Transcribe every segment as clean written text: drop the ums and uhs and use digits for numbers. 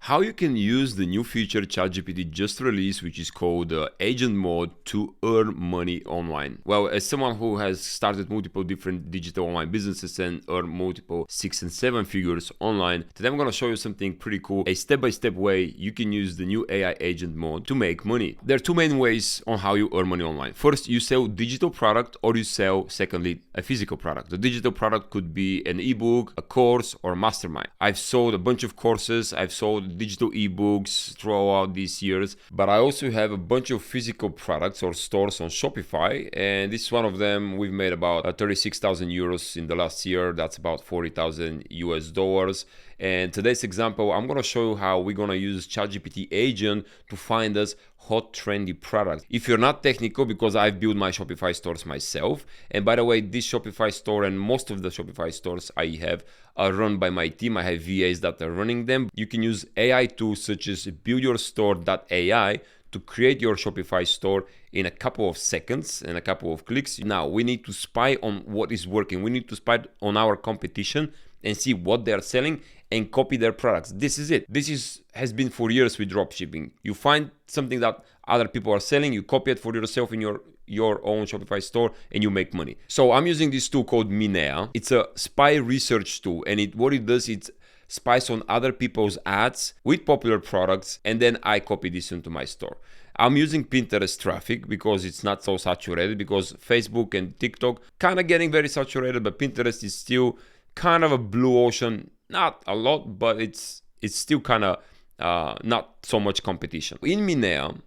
how you can use the new feature ChatGPT just released, which is called agent mode, to earn money online. Well, as someone who has started multiple different digital online businesses and earned multiple 6 and 7 figures online, today I'm going to show you something pretty cool, a step-by-step way you can use the new AI agent mode to make money. There are two main ways on how you earn money online. First, you sell digital product, or you sell, secondly, a physical product. The digital product could be an ebook, a course, or a mastermind. I've sold a bunch of courses, I've sold digital ebooks throughout these years, but I also have a bunch of physical products or stores on Shopify, and this is one of them. We've made about 36,000 euros in the last year. That's about 40,000 US dollars. And today's example, I'm gonna show you how we're gonna use ChatGPT agent to find us hot, trendy products. If you're not technical, because I've built my Shopify stores myself, and by the way, this Shopify store and most of the Shopify stores I have are run by my team. I have VAs that are running them. You can use AI tools such as buildyourstore.ai to create your Shopify store in a couple of seconds and a couple of clicks. Now, we need to spy on what is working. We need to spy on our competition and see what they're selling and copy their products. This is it. Has been for years with dropshipping. You find something that other people are selling, you copy it for yourself in your own Shopify store, and you make money. So I'm using this tool called Minea. It's a spy research tool, and what it does, it spies on other people's ads with popular products, and then I copy this into my store. I'm using Pinterest traffic because it's not so saturated, because Facebook and TikTok kind of getting very saturated, but Pinterest is still kind of a blue ocean. Not a lot, but it's still kind of not so much competition. In Minea,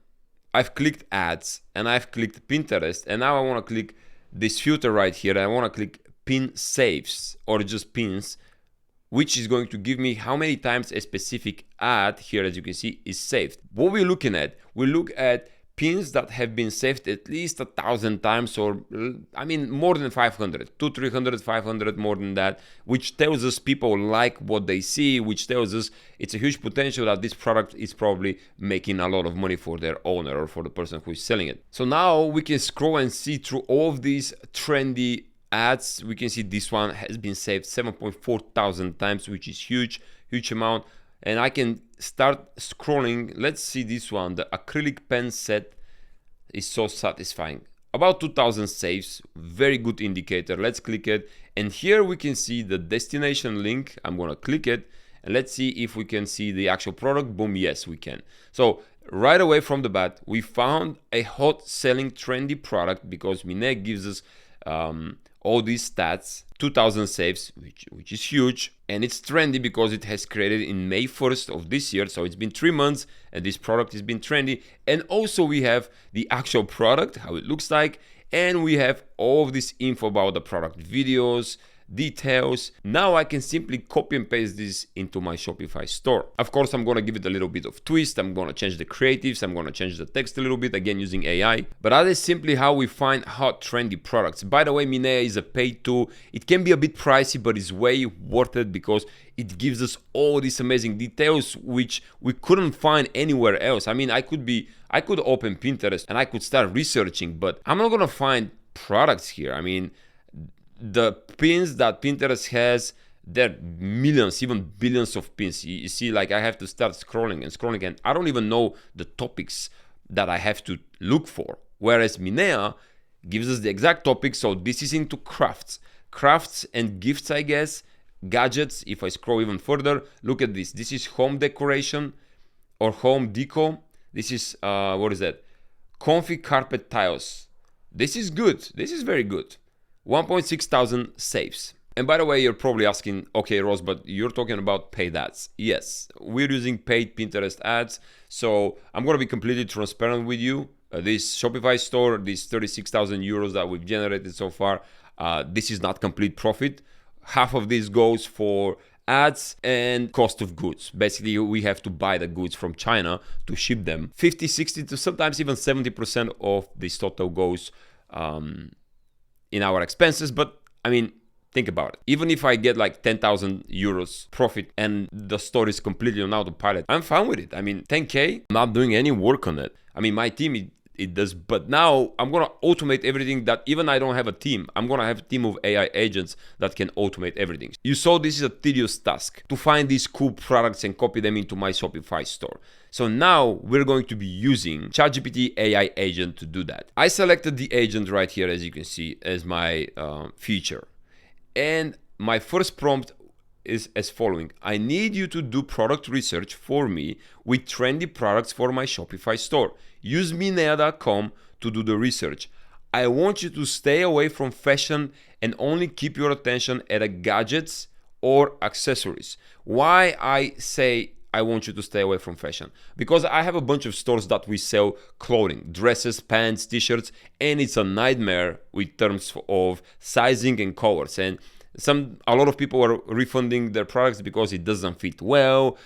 I've clicked ads and I've clicked Pinterest, and now I want to click this filter right here. I want to click pin saves, or just pins, which is going to give me how many times a specific ad here, as you can see, is saved. What we're looking at, we look at pins that have been saved at least 1,000 times, or more than 500, 200, 300, 500, more than that, which tells us people like what they see, which tells us it's a huge potential that this product is probably making a lot of money for their owner or for the person who is selling it. So now we can scroll and see through all of these trendy ads. We can see this one has been saved 7.4 thousand times, which is huge amount. And I can start scrolling. Let's see this one. The acrylic pen set is so satisfying. About 2,000 saves, very good indicator. Let's click it. And here we can see the destination link. I'm gonna click it. And let's see if we can see the actual product. Boom, yes, we can. So right away from the bat, we found a hot selling trendy product, because Minea gives us all these stats, 2,000 saves, which is huge, and it's trendy because it has created in May 1st of this year, so it's been 3 months and this product has been trendy. And also we have the actual product, how it looks like, and we have all of this info about the product, videos, details. Now I can simply copy and paste this into my Shopify store. Of course, I'm going to give it a little bit of twist. I'm going to change the creatives. I'm going to change the text a little bit, again using AI. But that is simply how we find hot, trendy products. By the way, Minea is a paid tool. It can be a bit pricey, but it's way worth it because it gives us all these amazing details which we couldn't find anywhere else. I could open Pinterest and I could start researching, but I'm not going to find products here. The pins that Pinterest has, there are millions, even billions of pins. You see, like, I have to start scrolling, and I don't even know the topics that I have to look for. Whereas Minea gives us the exact topic. So this is into crafts and gifts, I guess, gadgets. If I scroll even further, look at this. This is home decoration or home deco. This is, what is that? Comfy carpet tiles. This is good. This is very good. 1.6 thousand saves. And by the way, you're probably asking, okay, Ross, but you're talking about paid ads. Yes, we're using paid Pinterest ads. So I'm going to be completely transparent with you. This Shopify store, these 36,000 euros that we've generated so far, this is not complete profit. Half of this goes for ads and cost of goods. Basically, we have to buy the goods from China to ship them. 50, 60 to sometimes even 70% of this total goes in our expenses. But think about it. Even if I get like 10,000 euros profit and the store is completely on autopilot, I'm fine with it. 10K, I'm not doing any work on it. My team it does. But now I'm gonna automate everything that even I don't have a team. I'm gonna have a team of AI agents that can automate everything. You saw this is a tedious task to find these cool products and copy them into my Shopify store. So now we're going to be using ChatGPT AI agent to do that. I selected the agent right here, as you can see, as my feature. And my first prompt is as following. I need you to do product research for me with trendy products for my Shopify store. Use minea.com to do the research. I want you to stay away from fashion and only keep your attention at gadgets or accessories. Why I say I want you to stay away from fashion? Because I have a bunch of stores that we sell clothing, dresses, pants, t-shirts, and it's a nightmare with terms of sizing and colors. And a lot of people are refunding their products because it doesn't fit well.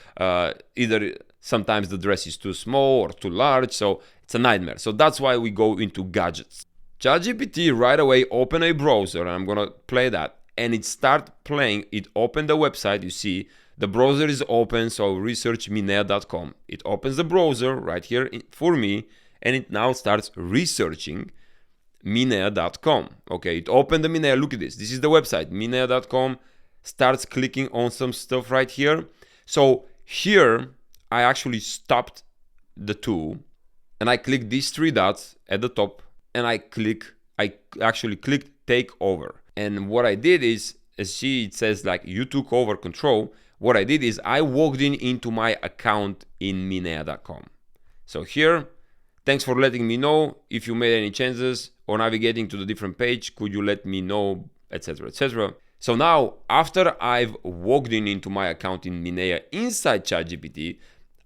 Either sometimes the dress is too small or too large, so it's a nightmare. So that's why we go into gadgets. ChatGPT right away open a browser, and I'm gonna play that, and it start playing. It opened the website. You see the browser is open, so research minea.com. It opens the browser right here for me, and it now starts researching minea.com. Okay, it opened the Minea. Look at this. This is the website, minea.com. Starts clicking on some stuff right here. So here I actually stopped the tool and I clicked these three dots at the top, and I actually clicked take over. And what I did is, as see, it says like you took over control. What I did is I walked into my account in minea.com. So here, thanks for letting me know if you made any changes or navigating to the different page. Could you let me know, etc., etc. So now, after I've walked into my account in Minea inside ChatGPT,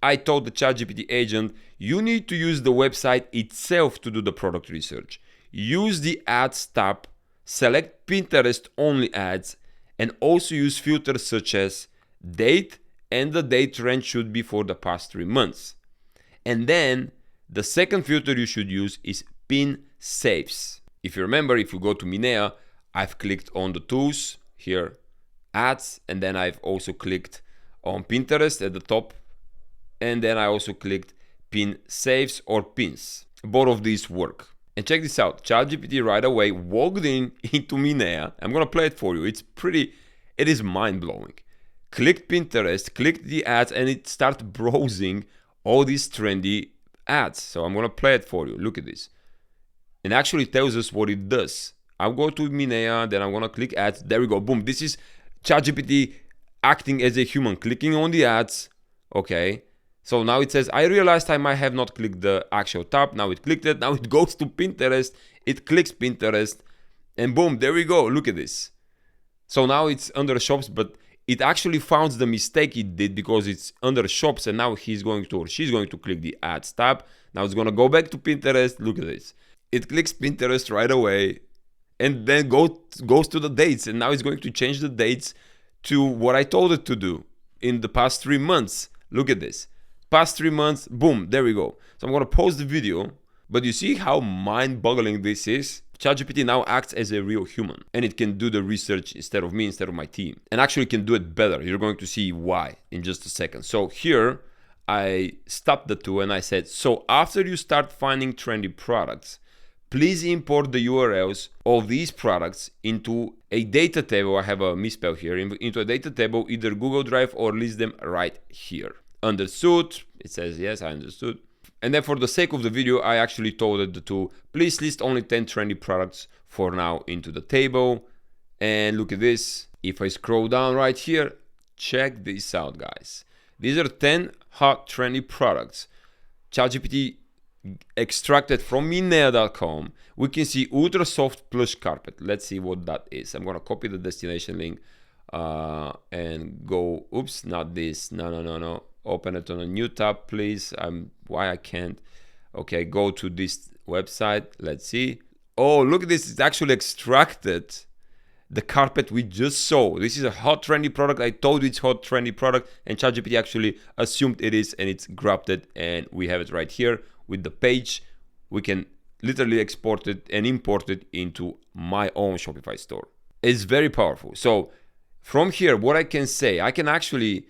I told the ChatGPT agent, you need to use the website itself to do the product research. Use the ads tab, select Pinterest only ads, and also use filters such as date, and the date range should be for the past 3 months. And then the second filter you should use is pin saves. If you remember, if you go to Minea, I've clicked on the tools here, ads, and then I've also clicked on Pinterest at the top, and then I also clicked pin saves or pins. Both of these work. And check this out, ChatGPT right away walked into Minea. I'm gonna play it for you. It is mind-blowing. Clicked Pinterest, clicked the ads, and it starts browsing all these trendy ads. So I'm gonna play it for you. Look at this. It actually tells us what it does. I'll go to Minea, then I'm gonna click ads. There we go. Boom. This is ChatGPT acting as a human, clicking on the ads. Okay. So now it says, I realized I might have not clicked the actual tab. Now it clicked it. Now it goes to Pinterest. It clicks Pinterest. And boom, there we go. Look at this. So now it's under shops, but it actually found the mistake it did because it's under shops, and now she's going to click the ads tab. Now it's going to go back to Pinterest. Look at this. It clicks Pinterest right away and then goes to the dates. And now it's going to change the dates to what I told it to do in the past 3 months. Look at this. Past 3 months, boom, there we go. So I'm going to pause the video, but you see how mind-boggling this is? ChatGPT now acts as a real human, and it can do the research instead of me, instead of my team, and actually can do it better. You're going to see why in just a second. So here I stopped the tool and I said, so after you start finding trendy products, please import the URLs of these products into a data table. I have a misspell here, into a data table, either Google Drive, or list them right here. Understood? It says yes, I understood. And then for the sake of the video, I actually told it the tool, please list only 10 trendy products for now into the table. And look at this. If I scroll down right here, check this out, guys. These are 10 hot trendy products ChatGPT extracted from minea.com. We can see ultra soft plush carpet. Let's see what that is. I'm gonna copy the destination link and go, oops, not this, no. Open it on a new tab, please. Why I can't? Okay, go to this website. Let's see. Oh, look at this. It's actually extracted the carpet we just saw. This is a hot trendy product. I told you it's hot trendy product, and ChatGPT actually assumed it is, and it's grabbed it, and we have it right here with the page. We can literally export it and import it into my own Shopify store. It's very powerful. So from here, what I can say, I can actually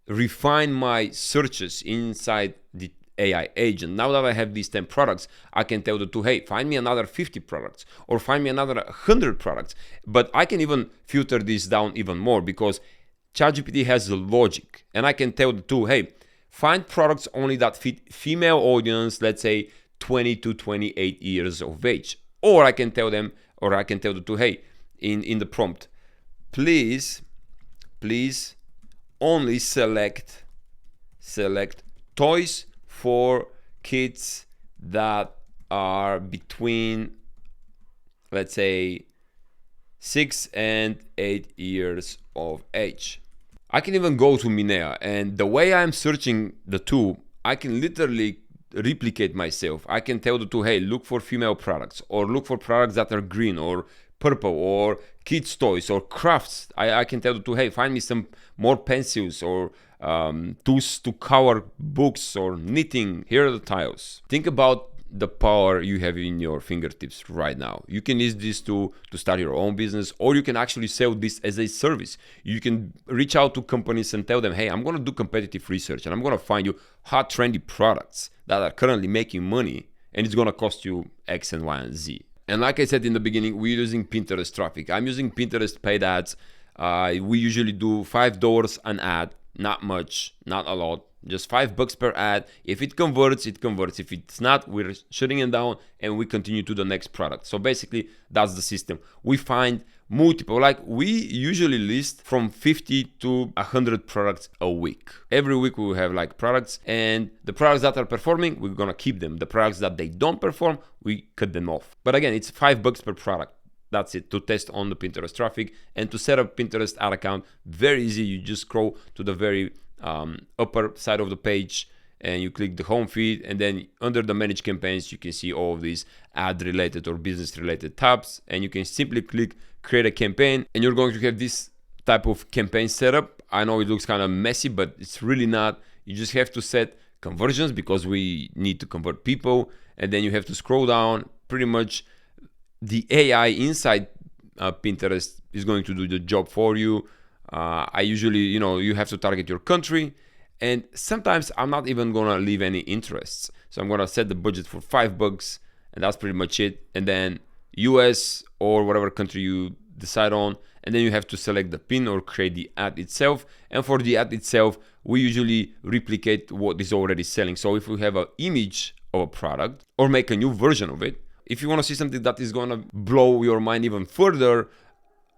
refine my searches inside the AI agent. Now that I have these 10 products, I can tell the tool, hey, find me another 50 products or find me another 100 products. But I can even filter this down even more because ChatGPT has the logic, and I can tell the tool, hey, find products only that fit female audience, let's say 20 to 28 years of age. Or I can tell them, or I can tell the tool, hey, in the prompt, please only select toys for kids that are between, let's say, 6 and 8 years of age. I can even go to Minea, and the way I'm searching the tool, I can literally replicate myself. I can tell the tool, hey, look for female products, or look for products that are green or purple, or kids toys or crafts. I can tell the tool, hey, find me some more pencils or tools to cover books or knitting. Here are the tiles. Think about the power you have in your fingertips right now. You can use this to start your own business, or you can actually sell this as a service. You can reach out to companies and tell them, hey, I'm going to do competitive research and I'm going to find you hot trendy products that are currently making money, and it's going to cost you X and Y and Z. And like I said in the beginning, we're using Pinterest traffic. I'm using Pinterest paid ads. We usually do $5 an ad, not much, not a lot, just $5 per ad. If it converts, it converts. If it's not, we're shutting it down and we continue to the next product. So basically, that's the system. We find multiple, like we usually list from 50 to 100 products a week. Every week we will have like products, and the products that are performing, we're gonna keep them. The products that they don't perform, we cut them off. But again, it's $5 per product. That's it, to test on the Pinterest traffic. And to set up Pinterest ad account, very easy. You just scroll to the very upper side of the page and you click the home feed, and then under the manage campaigns you can see all of these ad related or business related tabs, and you can simply click create a campaign, and you're going to have this type of campaign setup. I know it looks kind of messy, but it's really not. You just have to set conversions because we need to convert people, and then you have to scroll down. Pretty much the AI inside Pinterest is going to do the job for you. I usually, you have to target your country, and sometimes I'm not even gonna leave any interests. So I'm gonna set the budget for $5, and that's pretty much it. And then US or whatever country you decide on, and then you have to select the pin or create the ad itself. And for the ad itself, we usually replicate what is already selling. So if we have an image of a product or make a new version of it, if you want to see something that is going to blow your mind even further,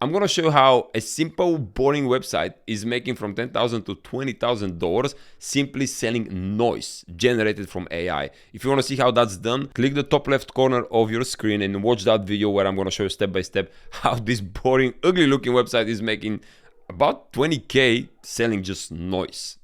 I'm going to show how a simple, boring website is making from $10,000 to $20,000 simply selling noise generated from AI. If you want to see how that's done, click the top left corner of your screen and watch that video where I'm going to show you step by step how this boring, ugly looking website is making about 20K selling just noise.